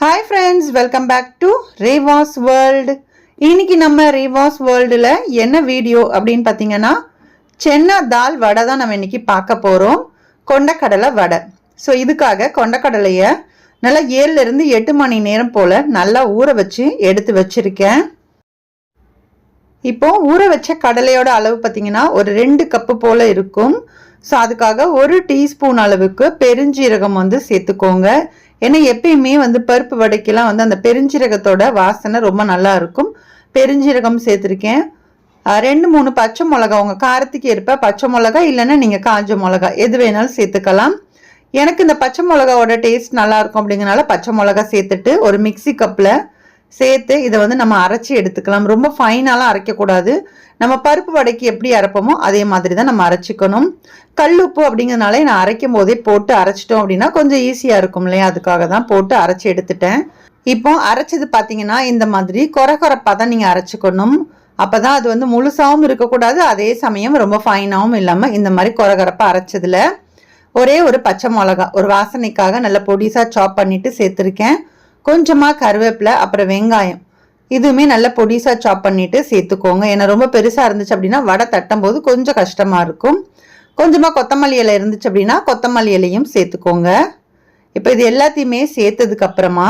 Hi friends, welcome back to Revas world. இன்னைக்கு நம்ம ரேவாஸ் வேர்ல்டில் என்ன வீடியோ அப்படின்னு பார்த்தீங்கன்னா, சென்னா தால் வடை தான் நம்ம இன்னைக்கு பார்க்க போகிறோம். கொண்டக்கடலை வடை. ஸோ இதுக்காக கொண்டக்கடலையை நல்லா 7லேருந்து 8 மணி நேரம் போல் நல்லா ஊற வச்சு எடுத்து வச்சுருக்கேன். இப்போ ஊற வச்ச கடலையோட அளவு பார்த்தீங்கன்னா ஒரு 2 கப்பு போல் இருக்கும். ஸோ அதுக்காக 1 டீஸ்பூன் அளவுக்கு பெருஞ்சீரகம் சேர்த்துக்கோங்க. ஏன்னா எப்பயுமே பருப்பு வடைக்கெல்லாம் அந்த பெருஞ்சீரகத்தோட வாசனை ரொம்ப நல்லா இருக்கும். பெருஞ்சீரகம் சேர்த்துருக்கேன். 2-3 பச்சை மிளகா, உங்கள் காரத்துக்கு ஏற்ப பச்சை மிளகா இல்லைன்னா நீங்கள் காஞ்ச மிளகா எது வேணாலும் சேர்த்துக்கலாம். எனக்கு இந்த பச்சை மிளகாவோட டேஸ்ட் நல்லா இருக்கும் அப்படிங்கிறனால பச்சை மிளகா சேர்த்துட்டு ஒரு மிக்சி கப்பில் சேர்த்து இதை நம்ம அரைச்சி எடுத்துக்கலாம். ரொம்ப ஃபைனாலாம் அரைக்கக்கூடாது. நம்ம பருப்பு வடைக்கு எப்படி அரைப்போமோ அதே மாதிரி தான் நம்ம அரைச்சிக்கணும். கல்லுப்பு அப்படிங்கிறதுனால நான் அரைக்கும் போதே போட்டு அரைச்சிட்டோம் அப்படின்னா கொஞ்சம் ஈஸியாக இருக்கும் இல்லையா, அதுக்காக தான் போட்டு அரைச்சி எடுத்துட்டேன். இப்போ அரைச்சது பார்த்தீங்கன்னா இந்த மாதிரி கொரகொரப்பாக தான் நீங்கள் அரைச்சிக்கணும். அப்போ தான் அது முழுசாகவும் இருக்கக்கூடாது, அதே சமயம் ரொம்ப ஃபைனாகவும் இல்லாமல் இந்த மாதிரி கொரகொரப்பாக அரைச்சதில் ஒரே ஒரு பச்சை மிளகா ஒரு வாசனைக்காக நல்லா பொடிசாக சாப் பண்ணிட்டு சேர்த்துருக்கேன். கொஞ்சமாக கருவேப்பிலை, அப்புறம் வெங்காயம் இதுவுமே நல்லா பொடிசாக சாப் பண்ணிட்டு சேர்த்துக்கோங்க. ஏன்னா ரொம்ப பெருசாக இருந்துச்சு அப்படின்னா வடை தட்டும் போது கொஞ்சம் கஷ்டமாக இருக்கும். கொஞ்சமாக கொத்தமல்லி இலை இருந்துச்சு அப்படின்னா கொத்தமல்லி இலையும் சேர்த்துக்கோங்க. இப்போ இது எல்லாத்தையுமே சேர்த்ததுக்கு அப்புறமா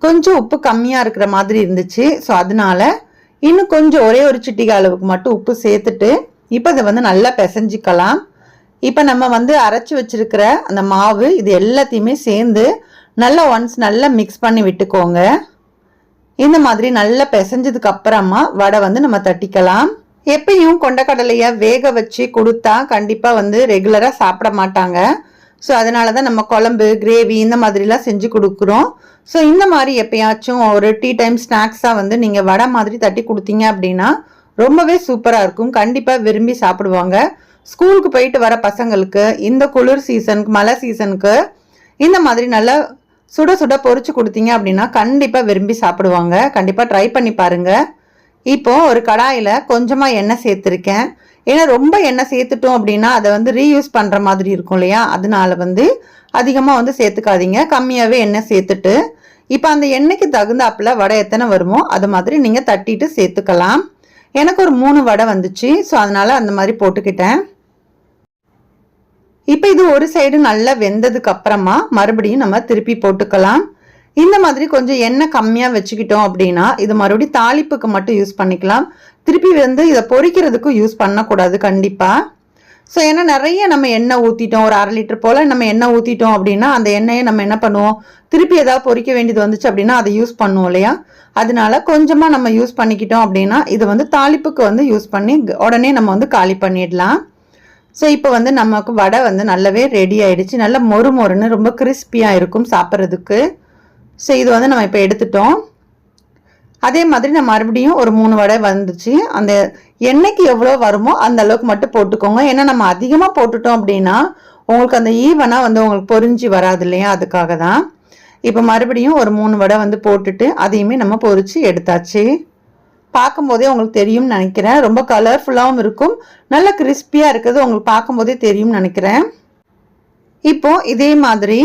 கொஞ்சம் உப்பு கம்மியாக இருக்கிற மாதிரி இருந்துச்சு. ஸோ அதனால இன்னும் கொஞ்சம் ஒரே ஒரு சிட்டிகை அளவுக்கு மட்டும் உப்பு சேர்த்துட்டு இப்போ இதை நல்லா பிசைஞ்சிக்கலாம். இப்போ நம்ம அரைச்சி வச்சிருக்கிற அந்த மாவு இது எல்லாத்தையுமே சேர்ந்து நல்லா நல்லா மிக்ஸ் பண்ணி விட்டுக்கோங்க. இந்த மாதிரி நல்லா பிசைஞ்சதுக்கு அப்புறமா வடை நம்ம தட்டிக்கலாம். எப்பயும் கொண்டக்கடலைய வேக வச்சு கொடுத்தா கண்டிப்பா ரெகுலரா சாப்பிட மாட்டாங்க. ஸோ அதனால தான் நம்ம குழம்பு, கிரேவி இந்த மாதிரிலாம் செஞ்சு கொடுக்குறோம். ஸோ இந்த மாதிரி எப்பயாச்சும் ஒரு டீ டைம் ஸ்நாக்ஸாக நீங்கள் வடை மாதிரி தட்டி கொடுத்தீங்க அப்படின்னா ரொம்பவே சூப்பராக இருக்கும். கண்டிப்பாக விரும்பி சாப்பிடுவாங்க. ஸ்கூலுக்கு போயிட்டு வர பசங்களுக்கு இந்த குளிர் சீசனுக்கு, மழை சீசனுக்கு இந்த மாதிரி நல்லா சுட சுட பொரிச்சு கொடுத்தீங்க அப்படின்னா கண்டிப்பாக விரும்பி சாப்பிடுவாங்க. கண்டிப்பாக ட்ரை பண்ணி பாருங்க. இப்போ ஒரு கடாயில் கொஞ்சமாக எண்ணெய் சேர்த்துருக்கேன். ஏன்னா ரொம்ப எண்ணெய் சேர்த்துட்டோம் அப்படின்னா அதை ரீயூஸ் பண்ணுற மாதிரி இருக்கும் இல்லையா, அதனால அதிகமாக சேர்த்துக்காதீங்க. கம்மியாகவே எண்ணெய் சேர்த்துட்டு இப்போ அந்த எண்ணெய்க்கு தகுந்தாப்புல வடை எத்தனை வருமோ அது மாதிரி நீங்கள் தட்டிட்டு சேர்த்துக்கலாம். எனக்கு ஒரு 3 வடை வந்துச்சு. ஸோ அதனால அந்த மாதிரி போட்டுக்கிட்டேன். இப்போ இது ஒரு சைடு நல்லா வெந்ததுக்கு அப்புறமா மறுபடியும் நம்ம திருப்பி போட்டுக்கலாம். இந்த மாதிரி கொஞ்சம் எண்ணெய் கம்மியாக வச்சுக்கிட்டோம் அப்படின்னா இது மறுபடியும் தாளிப்புக்கு மட்டும் யூஸ் பண்ணிக்கலாம். திருப்பி இதை பொரிக்கிறதுக்கும் யூஸ் பண்ணக்கூடாது கண்டிப்பாக. ஸோ ஏன்னா நிறைய நம்ம எண்ணெய் ஊற்றிட்டோம், ஒரு 1/2 லிட்டர் போல் நம்ம எண்ணெய் ஊற்றிட்டோம் அப்படின்னா அந்த எண்ணெயை நம்ம என்ன பண்ணுவோம், திருப்பி ஏதாவது பொரிக்க வேண்டியது வந்துச்சு அப்படின்னா அதை யூஸ் பண்ணுவோம் இல்லையா. அதனால கொஞ்சமாக நம்ம யூஸ் பண்ணிக்கிட்டோம் அப்படின்னா இது தாளிப்புக்கு யூஸ் பண்ணி உடனே நம்ம காலி பண்ணிடலாம். ஸோ இப்போ நமக்கு வடை நல்லாவே ரெடி ஆயிடுச்சு. நல்லா மொறு மொறுன்னு ரொம்ப கிறிஸ்பியாக இருக்கும் சாப்பிட்றதுக்கு. ஸோ இது நம்ம இப்போ எடுத்துட்டோம். அதே மாதிரி நான் மறுபடியும் ஒரு 3 வடை வந்துச்சு. அந்த எண்ணெய்க்கு எவ்வளோ வருமோ அந்த அளவுக்கு மட்டும் போட்டுக்கோங்க. ஏன்னா நம்ம அதிகமாக போட்டுட்டோம் அப்படின்னா உங்களுக்கு அந்த ஈவனாக உங்களுக்கு பொரிஞ்சு வராது இல்லையா, அதுக்காக தான். இப்போ மறுபடியும் ஒரு 3 வடை போட்டுட்டு அதையுமே நம்ம பொரிச்சு எடுத்தாச்சு. பார்க்கும்போதே உங்களுக்கு தெரியும்னு நினைக்கிறேன். ரொம்ப கலர்ஃபுல்லாகவும் இருக்கும், நல்ல கிறிஸ்பியாக இருக்கிறது உங்களுக்கு பார்க்கும்போதே தெரியும்னு நினைக்கிறேன். இப்போ இதே மாதிரி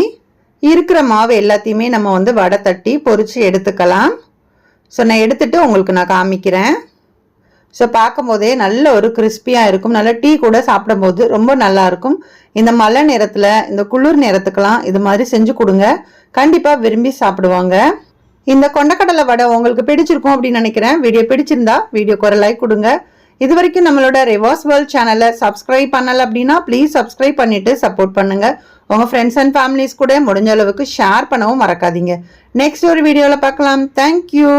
இருக்கிற மாவு எல்லாத்தையுமே நம்ம வடை தட்டி பொரிச்சு எடுத்துக்கலாம். ஸோ நான் எடுத்துட்டு உங்களுக்கு நான் காமிக்கிறேன். ஸோ பார்க்கும்போதே நல்ல ஒரு கிறிஸ்பியாக இருக்கும். நல்லா டீ கூட சாப்பிடும்போது ரொம்ப நல்லா இருக்கும். இந்த மழை நேரத்தில், இந்த குளிர் நேரத்துக்கெல்லாம் இது மாதிரி செஞ்சு கொடுங்க, கண்டிப்பாக விரும்பி சாப்பிடுவாங்க. இந்த கொண்டக்கடலை வடை உங்களுக்கு பிடிச்சிருக்கும் அப்படின்னு நினைக்கிறேன். வீடியோ பிடிச்சிருந்தா வீடியோக்கு ஒரு லைக் கொடுங்க. இது வரைக்கும் நம்மளோட ரேவாஸ் வேர்ல்ட் சேனலை சப்ஸ்கிரைப் பண்ணல அப்படின்னா ப்ளீஸ் சப்ஸ்கிரைப் பண்ணிட்டு சப்போர்ட் பண்ணுங்க. உங்க ஃப்ரெண்ட்ஸ் அண்ட் ஃபேமிலிஸ் கூட முடிஞ்ச அளவுக்கு ஷேர் பண்ணவும் மறக்காதீங்க. நெக்ஸ்ட் ஒரு வீடியோவில் பார்க்கலாம். தேங்க்யூ.